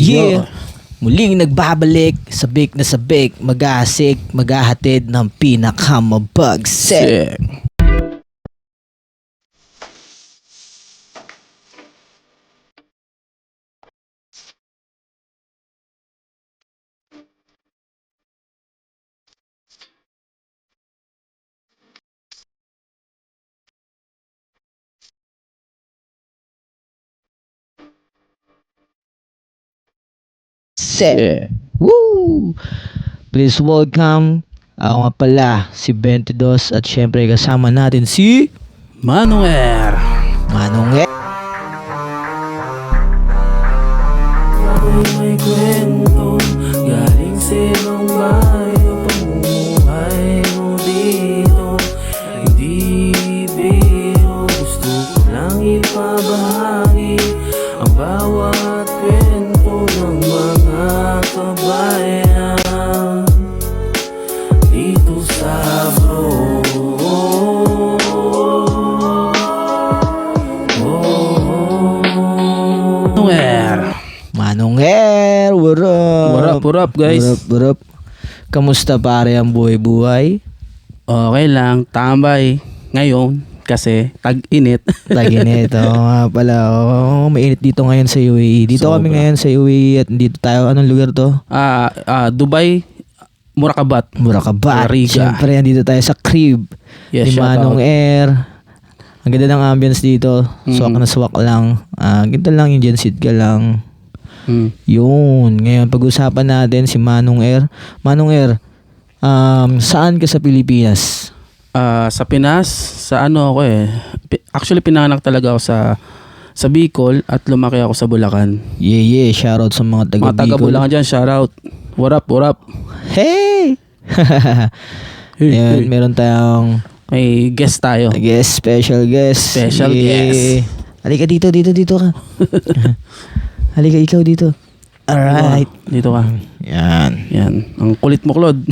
Yeah! Muling nagbabalik, sabik na sabik, mag-aasik, maghahatid ng pinakamabagsik. Set. Woo! Please welcome. Ako nga pala, si 22 at syempre kasama natin si Manuel. Manong E. May kwento galing sa ibang bayo, pamumuhay mo dito ay di biro. Gusto ko lang ipabahagi ang bawat kwento ng mga kabayan dito sa Bro. Manong E. What up? What up guys? What up? Kamusta pare ang buhay-buhay? Okay lang, tambay ngayon kasi tag-init. Tag-init. Oo nga pala. Oo, mainit dito ngayon sa UAE. Dito kami Sobra. ngayon sa UAE at dito tayo. Anong lugar to? Dubai, Murakabat. Murakabat. Riga. Siyempre, andito tayo sa crib Yes, ni shout Manong out. Air. Ang ganda ng ambience dito. Swak na swak lang. Ganito lang yung dyan, sit ka lang. Yun. Ngayon, pag-usapan natin si Manong Air. Manong Air, saan ka sa Pilipinas? Sa Pinas, sa ano ako eh. Actually, pinanganak talaga ako sa Bicol at lumaki ako sa Bulacan. Yeah. Shoutout sa mga taga Mga taga Bicol. Bulacan dyan, shout out. What up? Hey! Ayan, meron tayong May guest tayo. special guest. Special guest. Halika dito ka. Halika ikaw dito. Alright. Dito ka. Yan. Yan. Ang kulit mo, Claude.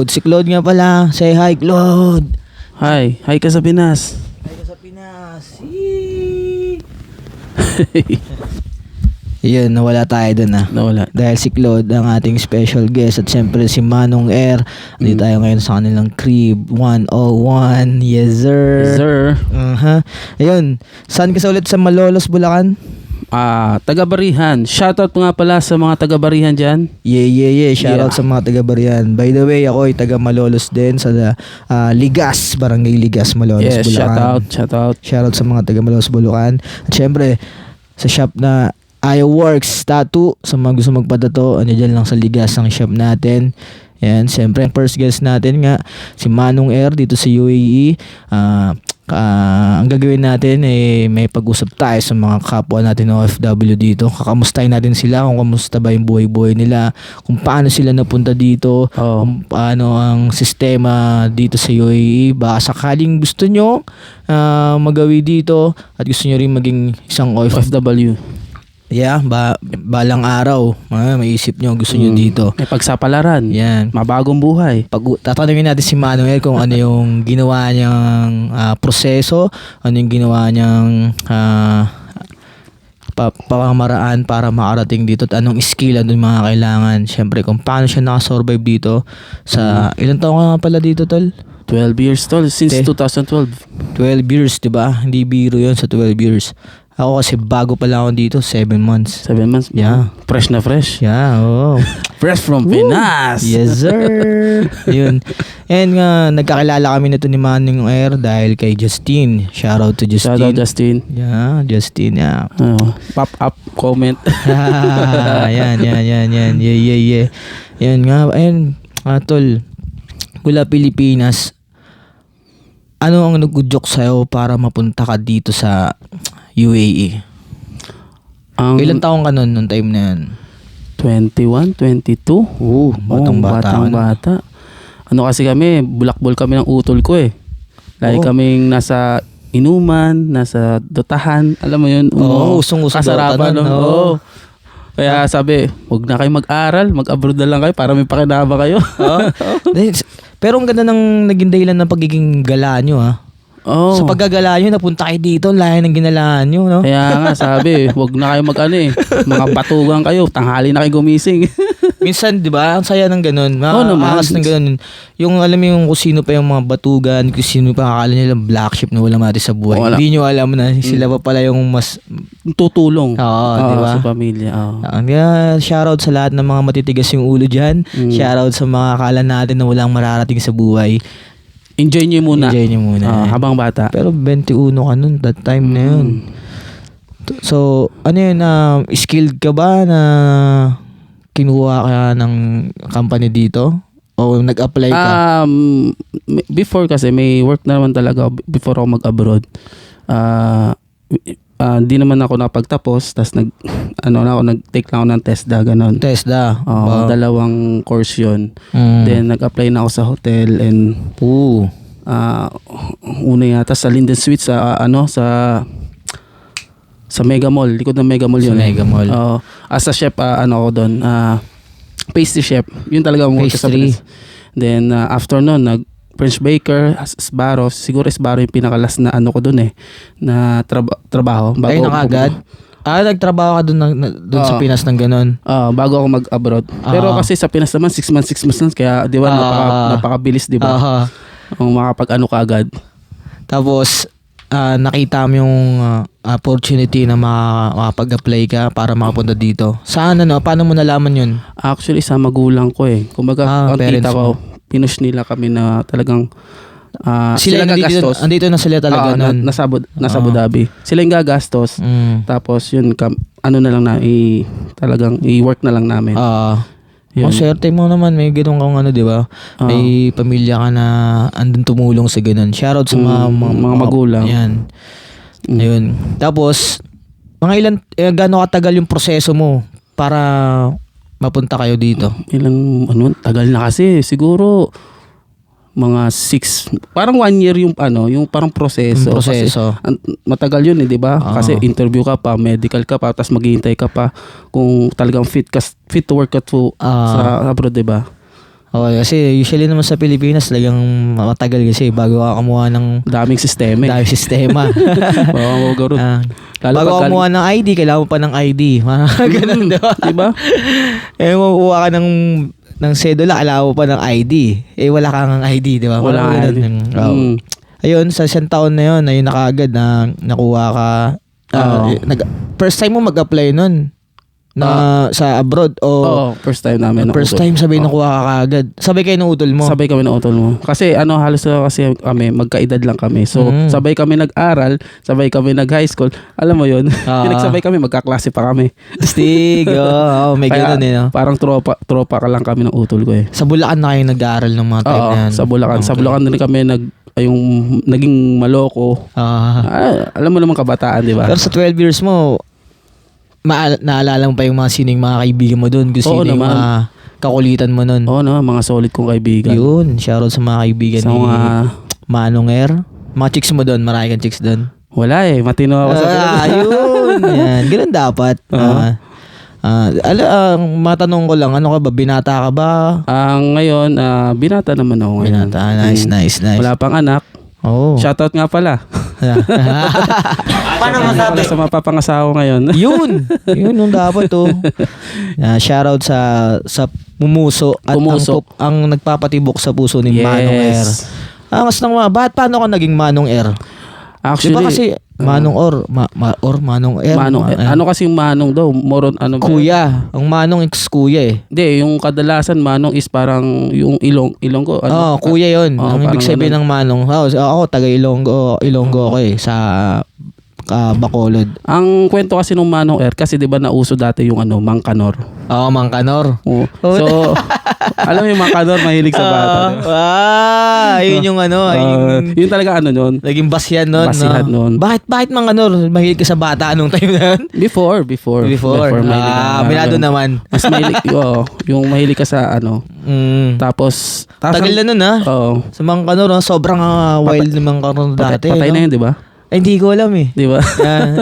Si Claude nga pala. Say hi, Claude. Hi ka sa Pinas. Hi ka sa Pinas. Yun, nawala tayo dun Nawala. Dahil si Claude ang ating special guest at siyempre si Manong Air. Dito tayo ngayon sa kanilang crib 101. Yes sir. Yes, sir. Ayun, saan ka sa ulit sa Malolos, Bulacan? Taga-Barihan. Shoutout nga pala sa mga taga-Barihan dyan. Yeah. Shoutout Yeah. sa mga taga-Barihan. By the way, ako ay taga-Malolos din sa Ligas, Barangay Ligas, Malolos, Yes, Bulacan. shoutout. Shoutout sa mga taga-Malolos, Bulacan. At syempre, sa shop na Works Tattoo, sa mga gusto magpatato, dyan lang sa Ligas ang shop natin. Yan, syempre, first guest natin nga, si Manong Air dito sa UAE. Ang gagawin natin may pag-usap tayo sa mga kapwa natin OFW dito. Kakamustahin natin sila kung kamusta ba yung buhay-buhay nila, kung paano sila napunta dito, kung paano ang sistema dito sa UAE. Baka sakaling gusto nyo magawi dito at gusto nyo rin maging isang OFW. Yeah, balang araw, maisip nyo gusto nyo dito. May pagsapalaran. Yan. Mabagong buhay. Tatanungin natin si Manuel kung ano yung ginawa niyang proseso, ano yung ginawa niyang pamamaraan para makarating dito at anong skill, ano yung mga kailangan. Siyempre kung paano siya nakasurvive dito sa ilang taon ka nga pala dito, tol? 12 years tol, since 2012. 12 years, diba? Hindi biro yun sa 12 years. Ako kasi bago pala ako dito, 7 months. 7 months? Yeah. Fresh na fresh. Yeah, oo. Fresh from Pinas. Yes, sir. Yun. And nagkakilala kami nito ni Manong Air dahil kay Justine. Shoutout to Justine. Shout out Justin. Yeah, Justine. Yeah. Pop up, comment. Yan. Yeah. Yan nga. Ayun, tol. Mula Pilipinas, ano ang nag-udyok sa'yo para mapunta ka dito sa UAE? Ilan taong ka nun time na yan? 21, 22. Batang-bata. Ano kasi kami, bulakbol kami ng utol ko eh. Lagi kaming nasa inuman, nasa dotahan, alam mo yun? Usong-usong kasarapan. dotahan. Oo. Kaya sabi, huwag na kayo mag-aral, mag-abroad na lang kayo para may pakinaba kayo. Pero ang ganda ng naging dahilan ng pagiging gala nyo Oh. Sa paggagala nyo, napunta kayo dito, layo ng ginalaan nyo, no? Kaya nga sabi, wag na kayo mga batugan kayo, tanghali na kayo gumising. Minsan, di ba, ang saya ng ganun. Oo naman. Angas ng ganun. Yung alam mo yung kung sino pa yung mga batugan, kung sino pa akala nila black sheep na wala mati sa buhay. Wala. Hindi nyo alam na sila pa pala yung mas... Tutulong. Oo, di ba? Sa pamilya. Oo. Shoutout sa lahat ng mga matitigas yung ulo dyan. Shoutout sa mga akala natin na walang mararating sa buhay. Enjoy nyo muna. Enjoy nyo muna. Habang bata. Pero 21 ka nun, that time na yun. So, ano yun, skilled ka ba na kinuha ka ng company dito? O nag-apply ka? Before kasi, may work na naman talaga before ako mag-abroad. Di naman ako napagtapos, tas nag-take lang ako ng TESDA, ganon. TESDA? Dalawang course yun. Then, nag-apply na ako sa hotel and una yata sa Linden Suites sa Mega Mall, likod ng Mega Mall yun. Sa Mega Mall. As a chef, ako doon, pastry chef. Yun talaga ang work ko sa Pastry. Pinas. Then, after nun, French baker, Sbarro. Siguro Sbarro yung pinakalas na ko doon na trabaho. Ay, nakagad? Nagtrabaho ka doon sa Pinas ng ganun? Bago ako mag-abroad. Pero kasi sa Pinas naman, 6 months kaya di ba, napakabilis, di ba? Makapag-ano ka agad. Tapos, nakita mo yung opportunity na makapag-apply ka para makapunta dito. Saan paano mo nalaman yun? Actually, sa magulang ko Kumbaga, ang parents tita ko, pinush nila kami na talagang sila gagastos. Andito na sila talaga nun. Nasa Abu Dhabi. Sila yung gagastos. Tapos yun, na lang talagang i-work na lang namin. Ang swerte mo naman, may ganun kang di ba? May pamilya ka na andun tumulong sa ganun. Shoutout sa mga magulang. Yan. Ayun. Tapos, mga ilan, gaano katagal yung proseso mo para mapunta kayo dito? Tagal na kasi. Siguro, mga 6, parang 1 year yung parang proseso. Kasi, matagal yun di ba? Kasi interview ka pa, medical ka pa, tapos maghihintay ka pa kung talagang fit to work ka sa abroad, di ba? Kasi usually naman sa Pilipinas talagang matagal kasi bago ka kumuha ng daming sistema. Bago ka kumuha ng ID, kailangan mo pa ng ID. Ganun, di ba? Di ba? Makuha ka ng sedula, kailangan mo pa ng ID. Wala kang ID, di ba? Wala ka. Ayun, sa isang taon na yun, ayun na kaagad na nakuha ka. First time mo mag-apply nun sa abroad first time namin. First time sabay nakuha ka kaagad. Sabay kayo ng utol mo? Sabay kami ng utol mo. Kasi halos kasi kami, magkaedad lang kami. So, sabay kami nag-aral, sabay kami nag-high school. Alam mo yun? Pinagsabay kami, magkaklase pa kami. Stig, may ganun no? Parang tropa ka lang kami ng utol ko Sa Bulacan na kayo nag-aaral ng mga time na yan? Sa Bulacan. Okay. Sa Bulacan din kami yung naging maloko. Alam mo naman kabataan, di ba? Pero sa 12 years mo, naalala mo pa yung mga sining mga kaibigan mo doon? Kung sino yung mga kakulitan mo nun? Oo naman, mga solid kong kaibigan. Yun, shoutout sa mga kaibigan ni Manong Air. Mga chicks mo doon, marami kang chicks doon? Wala matino ako sa yun. Yan, ganun dapat. Matanong ko lang, ano ka ba? Binata ka ba? Ngayon, binata naman ako ngayon. Binata, nice. Wala pang anak. Shoutout nga pala. Paano masabi? Sa mapapangasawa ngayon. Yun yung dapat shoutout sa pumuso at ang nagpapatibok sa puso ni Manong Air. Paano ka naging Manong Air? Actually, diba kasi Manong Manong Air. Ano kasi yung Manong daw? Moron kuya. Ang Manong ex kuya Hindi, yung kadalasan Manong is parang yung Ilonggo. Kuya yun. Ang ibig sabihin ng Manong. Ako taga Ilonggo ako sa Bacolod. Ang kwento kasi nung Manong Air, kasi 'di ba nauso dati yung Mangkanor. Mangkanor. So, alam mo yung Mangkanor mahilig sa bata. Yun yung yun talaga nun. Naging basyan nun. Bakit Mangkanor mahilig ka sa bata anong time na yun? Before. Minado naman. Mas mahilig, yung mahilig ka sa Tapos tagal na nun sa Mangkanor, sobrang wild ng Mangkanor dati. Patay na yun, 'di ba? Hindi ko alam Di ba?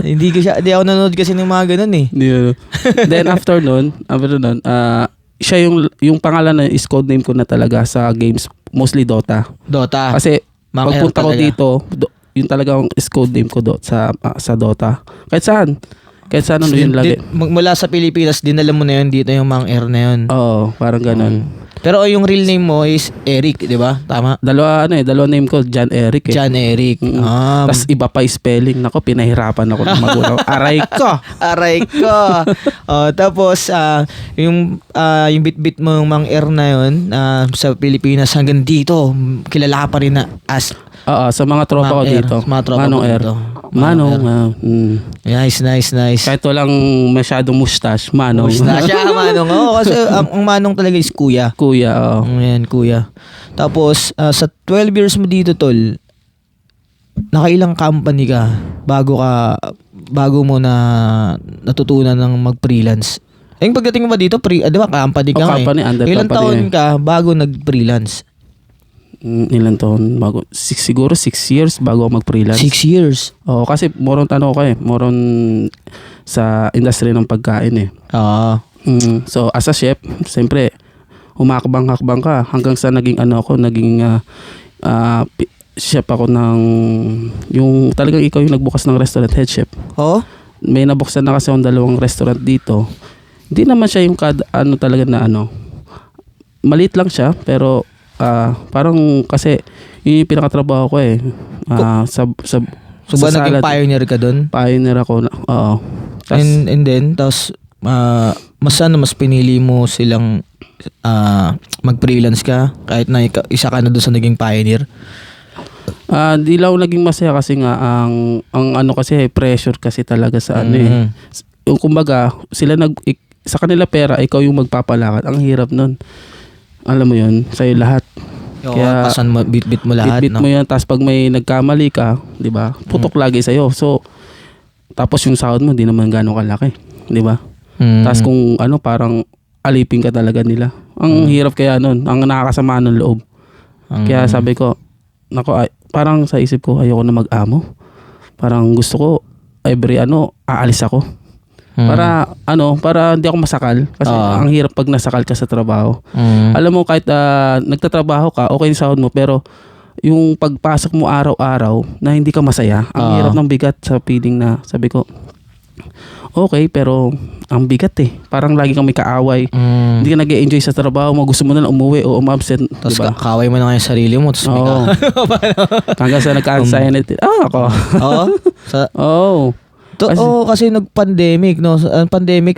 Hindi ako nanonood kasi ng mga ganun Then after nun, siya yung pangalan na is code name ko na talaga sa games, mostly Dota. Dota. Kasi pagpunta ko dito, yun talaga ang code name ko sa Dota. Kahit saan ano yun lagi. Mula sa Pilipinas, dinala mo na yun dito yung Mang Air na yun. Oo, parang ganun. Pero yung real name mo is Eric, di ba? Tama? Dalawa name ko, John Eric eh. John Eric. Tapos iba pa yung spelling. Nako, pinahirapan ako ng magulang. Aray ko. Tapos, yung bit-bit mo yung Mang Air na yun, sa Pilipinas hanggang dito, kilala ka pa rin na as sa mga tropa ko dito. Mga tropa Manong ko Air. dito. Manong. Nice. Kahit walang masyadong mustache, Manong. Mustache, Manong. Kasi ang Manong talaga is kuya. Kuya, Ayan, kuya. Tapos, sa 12 years mo dito, tol, nakailang company ka bago mo na natutunan ng mag-freelance? Yung pagdating mo ba dito, di ba, company ka company, under ilang company taon ka bago nag-freelance? Ilan taon bago? Siguro 6 years bago ako mag-freelance. 6 years? Oo, kasi moron sa industry ng pagkain eh. So, as a chef, siyempre, humakbang-hakbang ka hanggang sa naging chef ako ng yung talagang ikaw yung nagbukas ng restaurant, head chef. May nabuksan na kasi akong 2 restaurant dito. Hindi naman siya yung talaga na maliit lang siya, pero parang kasi yun yung pinakatrabaho ko eh. So ba naging pioneer ka dun? Pioneer ako. Oo. And then, tapos mas pinili mo silang mag-freelance ka kahit na isa ka na doon sa naging pioneer? Di lang naging masaya kasi nga ang kasi pressure kasi talaga sa yung kumbaga sa kanila pera ikaw yung magpapalakad. Ang hirap nun. Alam mo yun, sa'yo lahat. Kaya pasan mo, bit mo lahat. Bit mo yan, tapos pag may nagkamali ka, di ba? Putok lagi sa'yo. So, tapos yung sahod mo, di naman gano'ng kalaki. Di ba? Tapos kung parang alipin ka talaga nila. Ang hirap kaya nun. Ang nakakasama ng loob. Kaya sabi ko, parang sa isip ko, ayoko na mag-amo. Parang gusto ko, aalis ako. Para hindi ako masakal kasi ang hirap pag nasakal ka sa trabaho. Alam mo kahit nagtatrabaho ka, okay yung sahod mo, pero yung pagpasok mo araw-araw na hindi ka masaya, ang hirap ng bigat sa feeling na sabi ko, okay, pero ang bigat eh. Parang lagi kang may kaaway. Hindi ka nag-e-enjoy sa trabaho mo. Gusto mo na umuwi o umabsent. Tapos diba? kaaway mo na nga yung sarili mo. Tapos hanggang sa nagka-anxiety. Ako. Kasi nag-pandemic, no? Pandemic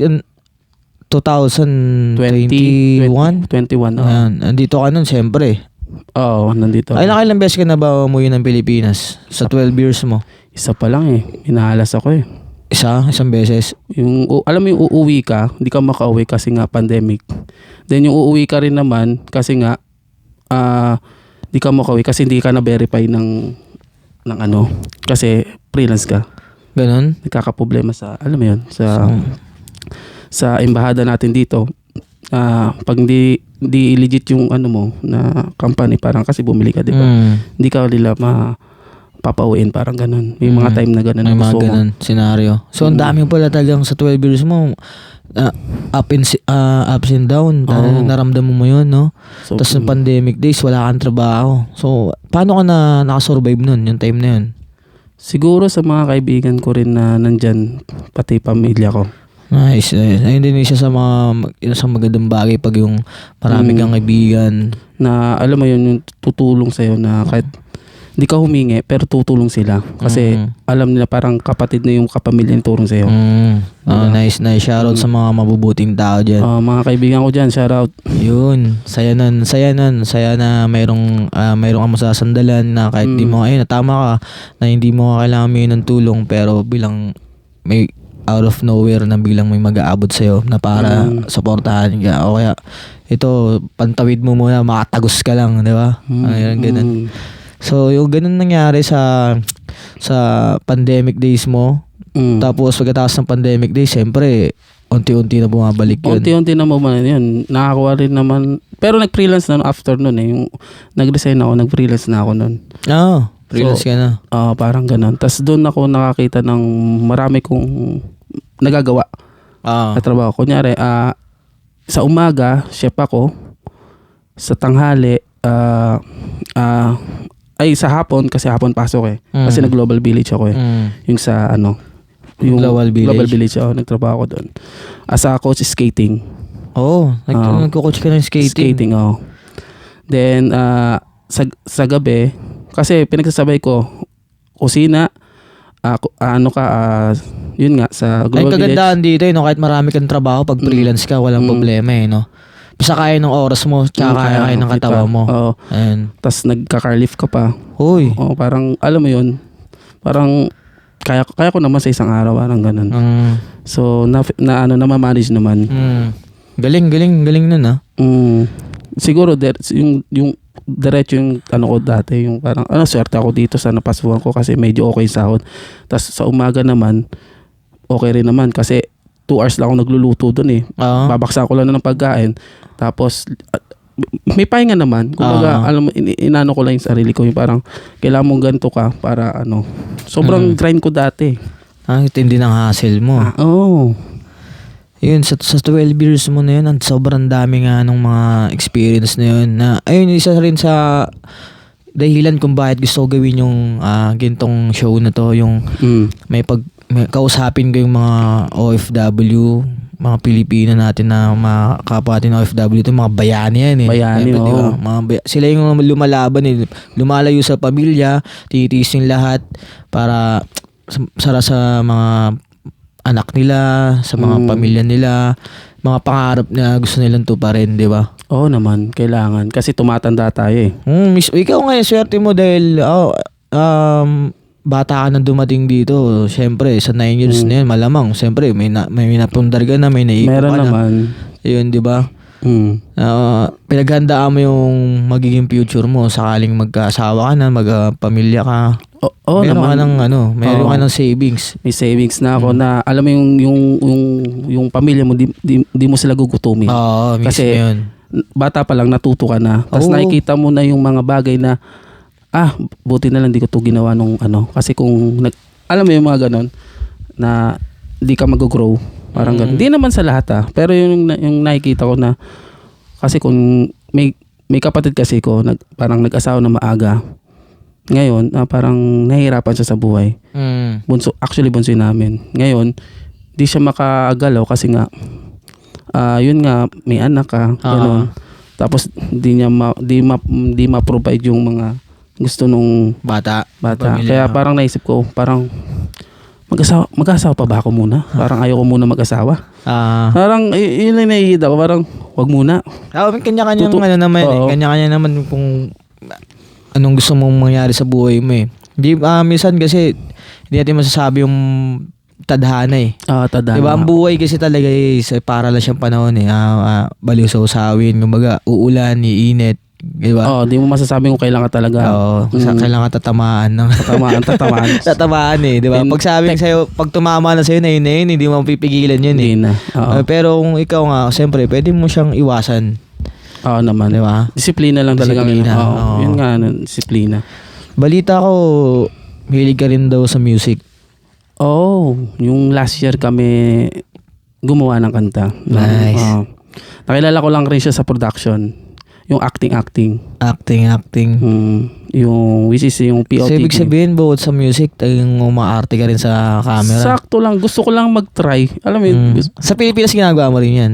2021. 21. Nandito ka nun, siyempre. Nandito. Ay, nakailang beses ka na ba umuwi ng Pilipinas sa 12 years mo? Isa pa lang eh. Hinahalas ako eh. Isang beses? Alam mo yung uuwi ka, hindi ka makauwi kasi nga pandemic. Then yung uuwi ka rin naman kasi nga hindi ka makauwi kasi hindi ka na-verify ng kasi freelance ka. Ganon? Nagkakaproblema sa, alam mo yun, sa embahada natin dito. Pag hindi legit yung mo na company, parang kasi bumili ka, di ba? Hindi ka nila papauwiin, parang ganun. May mga time na ganun. May mga ganun scenario. So, ang dami pala talagang sa 12 years mo, ups and down. Naramdaman mo yun, no? So, tapos ng pandemic days, wala kang trabaho. So, paano ka na nakasurvive nun, yung time na yun? Siguro sa mga kaibigan ko rin na nandyan, pati pamilya ko. Nice. Ayun din isa sa magandang bagay pag yung marami kang kaibigan. Na alam mo yun, yung tutulong sa'yo na kahit hindi ka humingi, pero tutulong sila. Kasi alam nila parang kapatid na yung kapamilya yung turong sa'yo. Nice. Shoutout sa mga mabubuting tao dyan. Mga kaibigan ko dyan, shoutout. Yun. Saya nun. Saya na mayroong ka masasandalan na kahit di mo, tama ka, na hindi mo kailangan may ng tulong, pero bilang may out of nowhere na bilang may mag-aabot sa'yo na para supportahan ka. O kaya, ito, pantawid mo muna, makatagos ka lang, di ba? Ayun, ganun. So, yung ganun nangyari sa pandemic days mo. Tapos, pagkatapos ng pandemic days, siyempre, unti-unti na bumabalik yun. Unti-unti na bumabalik yun. Nakakuha rin naman. Pero nag-freelance na after nun eh. Yung nag-resign ako, nag-freelance na ako nun. Freelance ka na. Parang ganun. Tapos doon ako nakakita ng marami kong nagagawa na trabaho. Kunyari, sa umaga, chef ako. Sa tanghali, ay sa hapon, kasi hapon pasok eh. Kasi nag-Global Village ako eh. Yung sa yung Global Village. Nagtrabaho ako doon. As a coach skating. Nagko-coach ka ng skating. Then, sa gabi, kasi pinagsasabay ko, kusina, yun nga, sa Global Village. Ay, kagandahan dito kahit marami kang trabaho, pag freelance ka, walang problema no? Basta kaya ng oras mo, tsaka kaya ng katawan mo. Oo. Tapos nagka-carlift ka pa. Hoy. Parang, alam mo yun, parang, kaya ko naman sa isang araw, parang ganun. So, na-manage naman. Galing nun Siguro, yung diretso yung ko dati, yung parang, swerte ako dito sa napasukan ko kasi medyo okay sahod. Tapos sa umaga naman, okay rin naman kasi 2 hours lang ako nagluluto doon eh. Babaksa ko lang ng pagkain. Tapos, may pahinga naman. Kumbaga, alam mo, inano ko lang yung sarili ko. Yung parang, kailangan mong ganito ka para sobrang grind ko dati. Tindi ng hassle mo. Yun, sa 12 years mo na yun, sobrang dami nga ng mga experience na yun. Ayun, isa rin sa dahilan kung bakit gusto ko gawin yung gintong show na to. Yung may kausapin ko yung mga OFW, mga Pilipino natin na mga kapwa natin OFW, ito mga bayani yan eh. Bayani, diba? Sila yung lumalaban eh. Lumalayo sa pamilya, titiis yung lahat para sa mga anak nila, sa mga pamilya nila, mga pangarap na gusto nilang tuparin, di ba? Oo naman, kailangan. Kasi tumatanda tayo eh. Ikaw ngayon, swerte mo dahil bata ka nang dumating dito. Siyempre, sa 9 years na yun, malamang. Siyempre, may napundar ka na, may naipo ka na. Meron naman. Yun, di ba? Pinaghandaan mo yung magiging future mo sakaling magkaasawa ka na, magpamilya ka. Meron ka ng savings. May savings na ako na alam mo yung pamilya mo di mo sila gugutumin. Kasi yun. Bata pa lang natuto ka na. Tapos nakikita mo na yung mga bagay na buti na lang di ko to ginawa nung kasi kung alam mo yung mga ganon na di ka mag-grow. Parang ganun. Hindi naman sa lahat pero yung nakikita ko na kasi kung may kapatid kasi ko parang nag-asawa na maaga. Ngayon, parang nahihirapan siya sa buhay. Bunso yun namin. Ngayon, di siya makagalaw kasi nga yun nga may anak ka, gano'n. Tapos di ma-provide yung mga gusto nung bata. Kaya parang naisip ko, parang mag-asawa pa ba ako muna? Parang ayoko muna mag-asawa. Parang yun lang naiihida ko, parang wag muna. Kanya-kanya kanya-kanya naman kung anong gusto mong mangyari sa buhay mo eh. Minsan kasi hindi natin masasabi yung tadhana eh. Tadhana. Diba ang buhay kasi talaga para lang siyang panahon eh. Baliw sa usawin, kumbaga uulan, iinit. Diba? Di mo masasabi kung kailan ka talaga. Kailangan tatamaan. Tatamaan eh, diba? Pag sabing sa'yo, pag tumama na sa'yo na yun, hindi mo mapipigilan yun eh. Pero kung ikaw nga, siyempre, pwede mo siyang iwasan. Naman. Diba? Disiplina lang talaga. Yun nga, disiplina. Balita ko, hilig ka rin daw sa music. Yung last year kami gumawa ng kanta. Nice. Nakilala ko lang rin siya sa production. Yung acting. Yung which is yung POTG. So, ibig sabihin bukod sa music, yung umaarte ka rin sa camera? Sakto lang. Gusto ko lang mag-try. Alam mo yun. Sa Pilipinas ginagawa mo rin yan?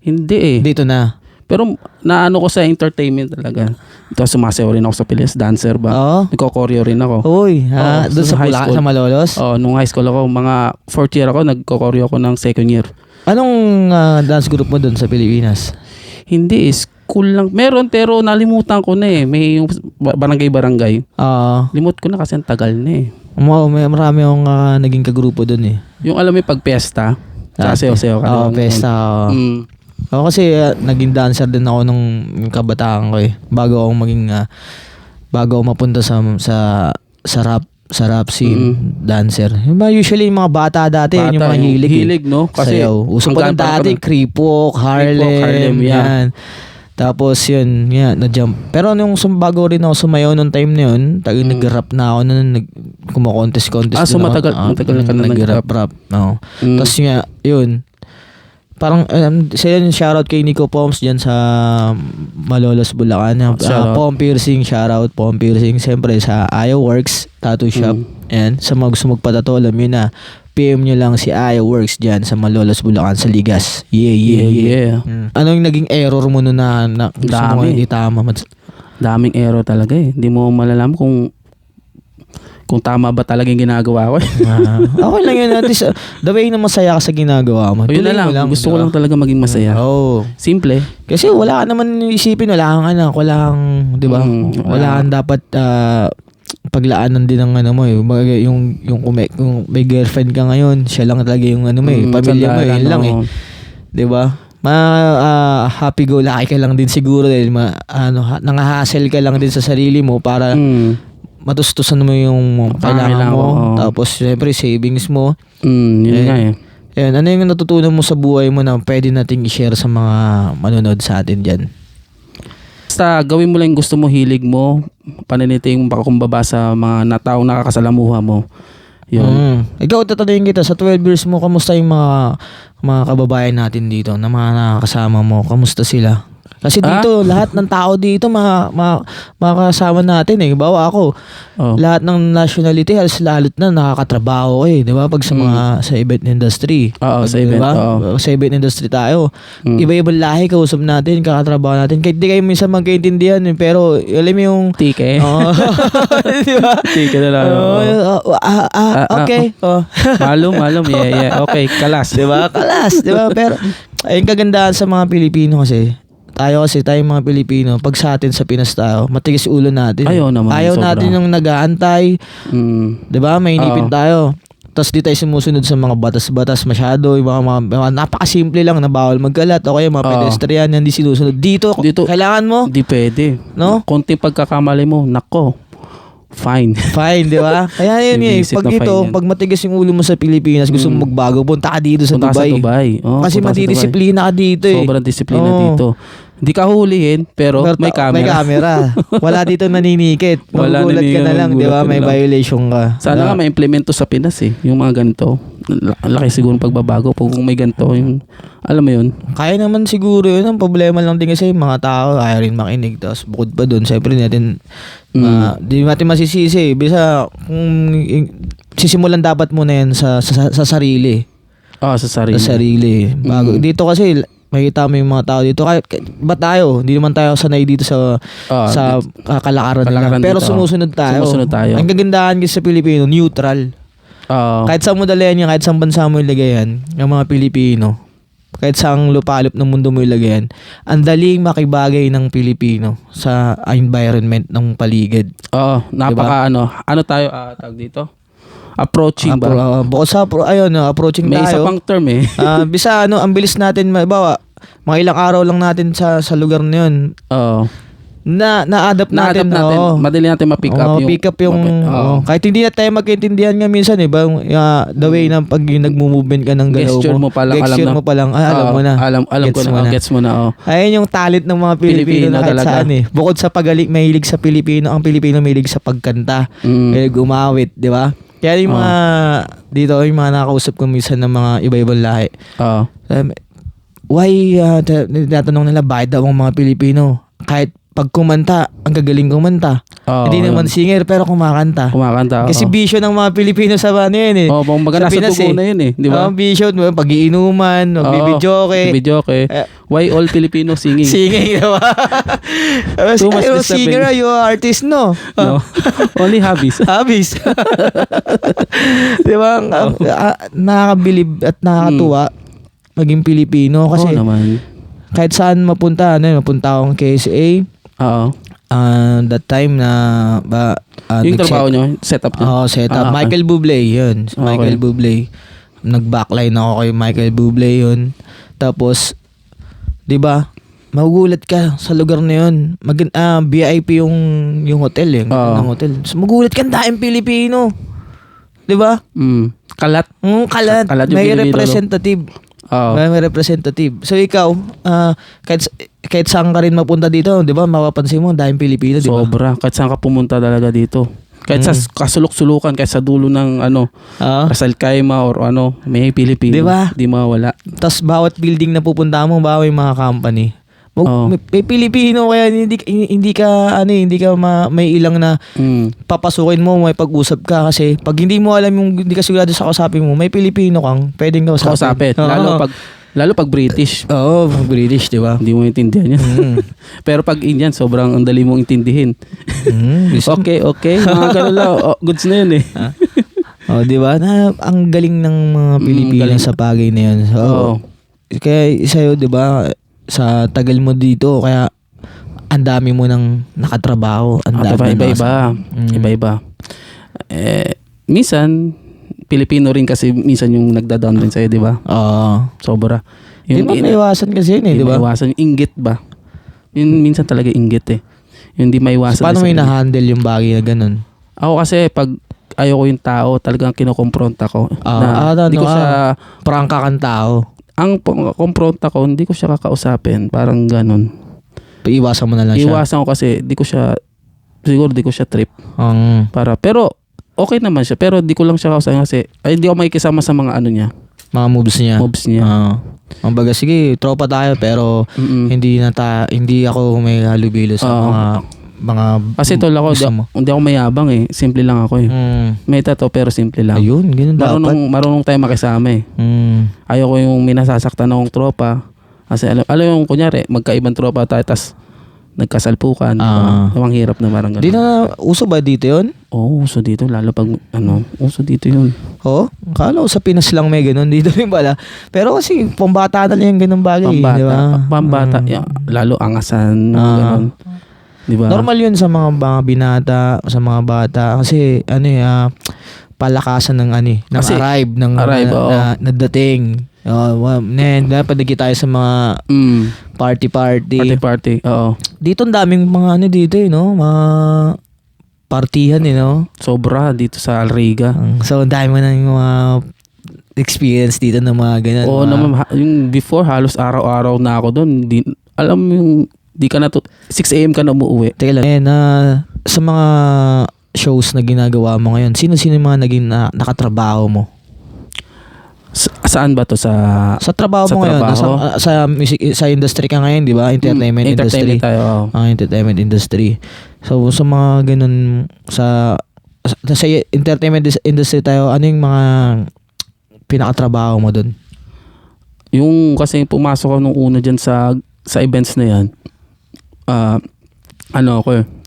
Hindi eh. Dito na? Pero naano ko sa entertainment talaga. Ito, sumasayaw rin ako sa Pilis. Dancer ba? Nagko-choreo rin ako. Doon sa high school? Sa Malolos? Nung high school ako, mga 4th year ako, nagko-choreo ako ng 2nd year. Anong dance group mo doon sa Pilipinas? Hindi, school lang. Meron, pero nalimutan ko na eh. May yung barangay. Limot ko na kasi ang tagal na eh. May marami akong naging kagrupo doon eh. Yung alam mo pag piyesta, sasayaw-sayaw ka. Piyesta. Ako kasi naging dancer din ako nung kabataan ko eh. Bago ako mapunta sa rap scene, dancer. Usually yung mga bata dati, yung mga hilig no? Kasi sayaw. Uso pa ng dati, creep walk, Harlem, yan. Tapos yun, na-jump. Pero nung bago rin ako sumayaw nung time na yun, nag-rap na ako kumakontest. So matagal na ka na nag-rap. Tapos yun, parang shoutout kay Nico Poms diyan sa Malolos, Bulacan. Pom piercing, shoutout Pom piercing. Siyempre sa Aya Works Tattoo Shop. And sa mga gusto magpatato, alam yun na, PM nyo lang si Aya Works diyan sa Malolos, Bulacan sa Ligas. Yeah. Ano yung naging error mo nun na gusto mo hindi tama? Daming error talaga eh. Hindi mo malalam kung tama ba talaga yung ginagawa ko. Okay lang yun. At least, the way na masaya ka sa ginagawa mo. Yun na lang. Gusto ko lang talaga maging masaya. Simple. Kasi wala ka naman isipin. Wala kang anak. Wala kang, di ba? Wala kang dapat paglaanan din ng ano mo. Yung kung may girlfriend ka ngayon, siya lang talaga yung ano mo. Pamilya mo. Yun lang eh. Di ba? Happy-go-lucky ka lang din siguro. Nang-hassle ka lang din sa sarili mo para matustusan mo yung kailangan mo. Tapos, syempre, savings mo. Yun nga eh. Ayun, ano yung natutunan mo sa buhay mo na pwede nating i-share sa mga manonood sa atin dyan? Basta, gawin mo lang yung gusto mo, hilig mo, paniniting pakukumbaba sa mga taong nakakasalamuha mo. Yun. Ikaw, tatanungin kita, sa 12 years mo, kamusta yung mga kababayan natin dito na mga nakakasama mo? Kamusta sila? Kasi dito, lahat ng tao dito makakasama natin eh. Bawa ako, lahat ng nationality, halos lalot na nakakatrabaho eh. Di ba? Pag sa mga sa event industry. Sa event. Diba? Sa event industry tayo. Iba-ibang lahi, kausap natin, kakatrabaho natin. Kahit di kayo minsan magkaintindihan eh, pero alam mo yung... Tike. Di ba? Tike na lang. Okay. Malum. Yeah. Okay, kalas. Di ba? Kalas. Di ba? Pero, ayun kagandahan sa mga Pilipino kasi, tayong mga Pilipino, pag sa atin sa Pinas tayo, matigas ulo natin. Ayaw naman. Ayaw natin yung nag-aantay. Diba? May inipin tayo. Tapos di tayo sumusunod sa mga batas-batas masyado. Yung mga napakasimple lang na bawal magkalat. O kaya mga pedestrian, hindi sinusunod. Dito, kailangan mo. Di pwede. No? Konting pagkakamali mo, nako. Fine, di ba? Kaya yun pag ito, pag matigas yung ulo mo sa Pilipinas, gusto mo magbago, punta ka dito sa Dubai. Kasi madidisiplina ka dito eh. Sobrang disiplina dito. Hindi ka huhulihin, pero may camera. May camera. Wala dito naninikit. Magugulat ka na lang, di ba? May violation ka. Sana nga ma-implemento sa Pinas eh. Yung mga ganito. Laki siguro pagbabago. Kung may ganito, yung, alam mo yun. Kaya naman siguro yun. Ang problema lang din kasi mga tao, ayaw rin makinig. Tapos bukod pa dun, siyempre natin, di natin masisisi. Bisa, kung sisimulan dapat muna yan sa sarili. Sa sarili. Sa sarili. Dito kasi, makikita mo yung mga tao dito. Ba't tayo? Hindi naman tayo sanay dito sa kalakaran nila. Pero sumusunod tayo. Ang kagandahan kasi sa Pilipino, neutral. Kahit saan mo dalhin yan, kahit saan bansa mo ilagay yan, yung mga Pilipino, kahit saang lupalop ng mundo mo ilagay yan, ang daling makibagay ng Pilipino sa environment ng paligid. Napaka diba? Ano tayo tawag dito? Approaching ba? Bukod sa approaching may tayo. May isa pang term eh. Bisa ang bilis natin, bawa, mga ilang araw lang natin sa lugar na yun. Na-adapt natin. Madali natin ma-pick up yung... pick up yung... kahit hindi na tayo magkaintindihan nga minsan eh. The way na pag nagmo-movement ka ng galaw gesture mo pa lang. Gesture mo pa lang. Alam mo na. Alam ko na. Gets mo na. Ayun yung talent ng mga Pilipino na kahit saan eh. Bukod sa mahilig sa Pilipino, ang Pilipino mahilig sa pagkanta. Mahilig umawit, di ba? Kaya yung mga dito, yung mga nakakausap ko minsan ng mga iba-ibang lahi. Why, tinatanong nila, bakit daw ang mga Pilipino? Kahit pag kumanta, ang gagaling kumanta. Hindi naman singer, pero kumakanta. Kasi bisyo ng mga Pilipino sa ano yun eh. Baga nasa dugo na yun eh. Di ba? Bisyo, pag-iinuman, bibidyoke. Why all Filipino singing? Singing, di ba? Too much disturbing. Singer, you artist, no? No. Only hobbies. Di ba? Nakakabilib at nakakatuwa maging Pilipino. Kasi kahit saan mapunta, mapunta akong KSA. That time na yung trabaho nyo, setup nyo? Setup. Michael Bublé, yun. Michael Bublé. Nag-backline ako kay Michael Bublé yun. Tapos, di ba, magugulat ka sa lugar na yun. VIP yung hotel eh. Ng hotel. So, magugulat ka, daing Pilipino. Di ba? Kalat. Kalat. May representative. May representative. So ikaw, kahit saan ka rin mapunta dito, di ba? Mapapansin mo, dahil Pilipino, di ba? Sobra. Kahit saan ka pumunta talaga dito. Kahit sa kasulok-sulukan, kahit sa dulo ng Ras Al-Khaimah or may Pilipino. Diba? Di mawala. Tapos bawat building na pupunta mo, bawat yung mga company. May Pilipino kaya hindi ka may ilang na papasukin mo, may pag-usap ka kasi pag hindi mo alam hindi ka sigurado sa kausapin mo, may Pilipino kang pwedeng kausapin. Lalo pag British. Oo, pag British, di ba? Hindi mo intindihan yan. Pero pag Indian, sobrang ang dali mong intindihin. Okay. Mga ganun lang. Goods na yun eh. Di ba? Ang galing ng mga Pilipino sa bagay na yun. Kaya sa'yo, di ba, sa tagal mo dito, kaya ang dami mo nang nakatrabaho. Iba-iba. Minsan, Pilipino rin kasi minsan yung nagda-down din sa'yo, di ba? Oo. Sobra. Di ba maiwasan kasi yun eh, di ba? Maiwasan. Yung inggit ba? Yun minsan talaga inggit eh. Yung di maiwasan. Paano mo na-handle yung bagay na ganun? Ako kasi pag ayoko yung tao, talagang kinokompronta ko. Hindi ko siya... Prangka kang tao. Ang kompronta ko, hindi ko siya kakausapin. Parang ganun. Iwasan mo na lang siya? Iwasan ko kasi siguro di ko siya trip. Pero okay naman siya, pero di ko lang siya kausapin kasi hindi ako makikisama sa mga niya. Mga moves niya. Ang baga, sige, tropa tayo pero hindi ako may halubilo sa mga kasi tol ako, hindi ako mayabang eh. Simple lang ako eh. May tato pero simple lang. Ayun, ganun dapat. Marunong tayo makisama eh. Ayoko yung minasasaktan akong tropa. Kasi alam yung kunyari, magkaibang tropa tayo tas nagkasalpukan. Ang hirap na parang gano'n. Di na, uso ba dito yun? Oo, uso dito. Lalo pag, uso dito yun. Oo? Kala ko sa Pinas lang may gano'n. Dito rin pala. Pero kasi, pambata na lang yung gano'ng bagay. Pambata. Lalo angasan. Gano'n. Diba? Normal yun sa mga binata, sa mga bata. Kasi, palakasan ng arrive, na dating. Dapat nagkita tayo sa mga party. Oo. Dito ang daming mga dito no? Mga partihan no? Sobra dito sa Alriga. So ang dami mo ng mga experience dito ng mga ganun. Oo naman, yung before halos araw-araw na ako doon. Alam mo yung di ka na 6 AM ka na umuwi. Teka lang. Sa mga shows na ginagawa mo ngayon, sino-sino yung mga naging nakatrabaho mo? Saan ba to? Sa trabaho mo ngayon? Sa music, sa industry ka ngayon, di ba? Entertainment industry. Tayo. Entertainment industry. So sa mga ganun, sa entertainment industry tayo, ano yung mga pinakatrabaho mo dun? Yung kasi pumasok ako nung una dyan sa events na yan,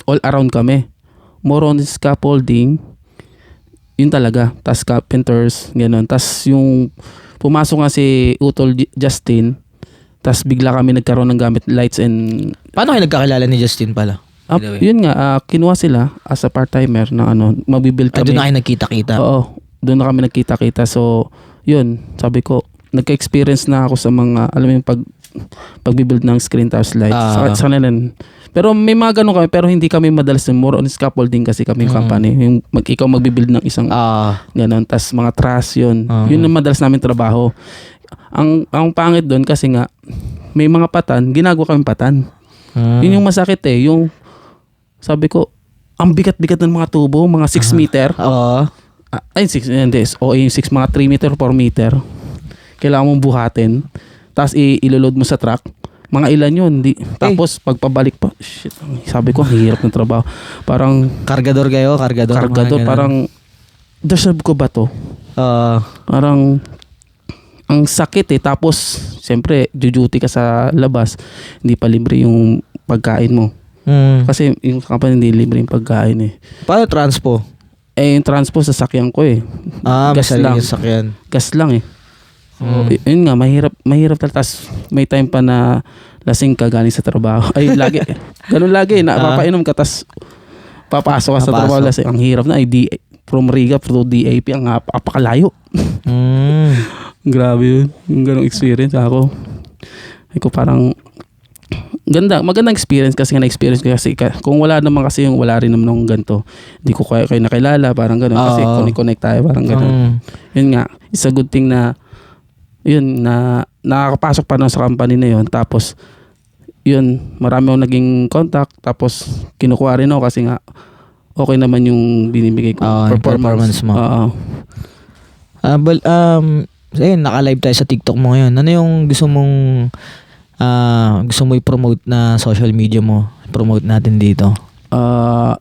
all around kami. More on scaffolding, yun talaga. Tas carpenters, gano'n. Tas yung pumasok nga si Utol Justin, tas bigla kami nagkaroon ng gamit lights and... Paano kayo nagkakilala ni Justin pala? Yun nga, kinuha sila as a part-timer na magbibuild kami. Doon na kayo nagkita-kita? Oo, doon na kami nagkita-kita. So, yun, sabi ko, nagka-experience na ako sa mga, alam mo yung pagbibuild ng screen touch lights. Sa kanila. Pero may mga ganun kami, pero hindi kami madalas more on scaffolding kasi kami yung company. Yung ikaw magbibuild ng isang ganun, tas mga truss yun. Yun ang madalas namin trabaho. Ang pangit doon kasi nga may mga patan, ginagawa kami patan. Yun yung masakit eh, yung sabi ko, ang bigat-bigat ng mga tubo, mga 6 meter. Ay, 6, hindi. O yung 6, mga 3 meter, 4 meter. Kailangan mong buhatin. Tapos iloload mo sa truck. Mga ilan yun. Tapos pagpabalik pa, shit, sabi ko, ang hirap ng trabaho. Parang... Kargador kayo? Kargador, parang, deserve ko ba to? Parang, ang sakit eh. Tapos, siyempre, duty ka sa labas. Hindi pa libre yung pagkain mo. Kasi yung company hindi libre yung pagkain eh. Paano transpo? Yung transpo, sasakyan ko eh. Gas lang. Sasakyan. Gas lang eh. So, yun nga, mahirap talaga. Tapos may time pa na lasing ka galing sa trabaho. Ay, lagi. Ganun lagi. Napapainom ka, tapos papasok ka sa trabaho lasing. Ang hirap na. From Riga to DAP, ang apakalayo. Grabe yun. Yung ganung experience ako. Ay ko parang, magandang experience kasi na-experience ko kasi kung wala naman kasi yung wala rin naman akong ganito. Hindi ko kayo nakilala, parang gano'n. Kasi connect tayo, parang gano'n. Yun nga, it's a good thing na yun, na nakakapasok pa na sa company na yun. Tapos, yun, marami akong naging contact. Tapos, kinukuha rin ako kasi nga, okay naman yung binibigay ko. Performance mo. Oo. Ayun, naka-live tayo sa TikTok mo ngayon. Ano yung gusto mo i-promote na social media mo? Promote natin dito.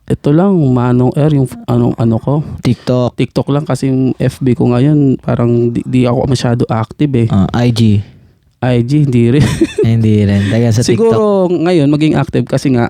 Ito lang, Manong Air, yung ano ko. TikTok lang kasi yung FB ko ngayon, parang di ako masyado active eh. IG, hindi rin. hindi rin. Taga sa Siguro ngayon maging active kasi nga.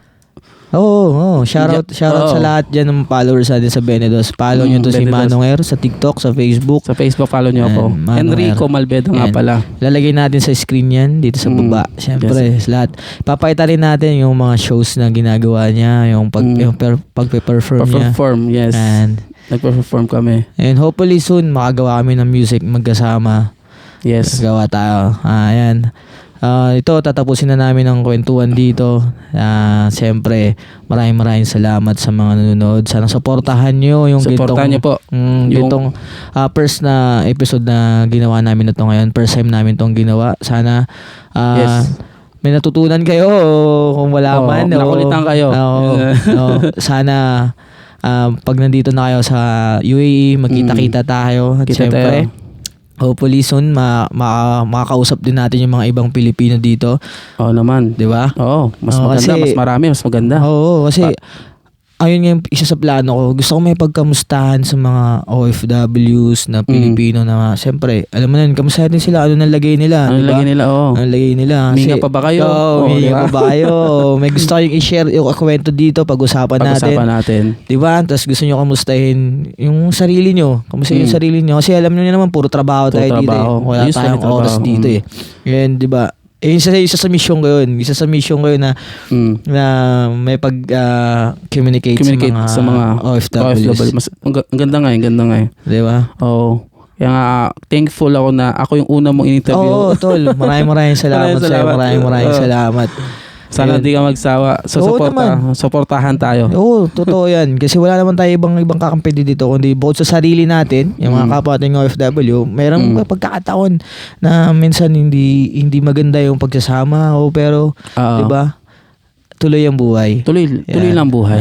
Shoutout sa lahat dyan ng followers natin sa Benedos. Follow nyo to si Benedos. Manong Air sa TikTok, sa Facebook. Sa Facebook follow nyo ako. Enrico Malveda nga pala. Lalagay natin sa screen yan dito sa baba. Siyempre, lahat. Papakita rin natin yung mga shows na ginagawa niya, yung pagpe-perform niya. Yes. And nagpe-perform kami. And hopefully soon makagawa kami ng music magkasama. Yes. Gawa tayo. Ayan. Ito, tatapusin na namin ang kwentuhan dito. Siyempre, maraming salamat sa mga nanonood. Sana supportahan nyo yung supportahan nyo po. Gitong first na episode na ginawa namin na to ngayon. First time namin tong ginawa. Sana may natutunan kayo kung wala man. Nakulitan kayo. Sana pag nandito na kayo sa UAE, magkita-kita tayo. At siyempre, hopefully soon makakausap din natin yung mga ibang Pilipino dito. Oo naman. 'Di ba? Oo, mas maganda, mas marami, mas maganda. Oo, kasi ayun nga yung isa sa plano ko. Gusto ko may pagkamustahan sa mga OFWs na Pilipino na siyempre, alam mo na yun, kamustahan din sila. Ano nalagay nila? Ano nalagay nila? Ano nalagay nila? Minga pa ba kayo? Minga pa ba kayo? May gusto kayong i-share yung kwento dito, pag-usapan natin. Diba? Tapos gusto nyo kamustahin yung sarili nyo. Kamustahin yung sarili nyo. Kasi alam nyo naman, puro trabaho tayo dito. Wala tayong oras dito eh. Ngayon, diba? Isa sa mission ko yun. na may communicate sa mga OFWs. Ang ganda nga eh. Di ba? Oo. Kaya nga, thankful ako na ako yung una mong in-interview. Oo, tol. Maraming salamat sa'yo. Maraming salamat. Sana di ka magsawa. So, supportahan tayo. Oo, totoo yan. Kasi wala naman tayo ibang kakampi dito. Kundi bukod sa sarili natin, yung mga kapwa nating OFW, mayroong pagkakataon na minsan hindi maganda yung pagsasama. Pero, di ba? Tuloy ang buhay. Tuloy lang buhay.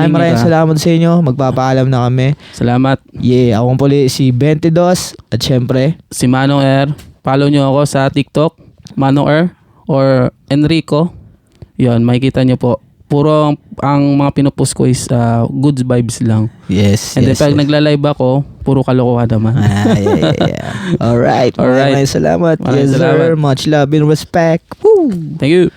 Maraming salamat sa inyo. Magpapaalam na kami. Salamat. Ako pala si 22 at syempre si Manong Air. Follow nyo ako sa TikTok, Manong Air or Enrico. Yun, makikita nyo po. Puro ang mga pinupost ko is good vibes lang. Yes. And then pag nagla-live ako, puro kalokohan naman. Alright. Maraming salamat. Yes, sir. Much love and respect. Woo! Thank you.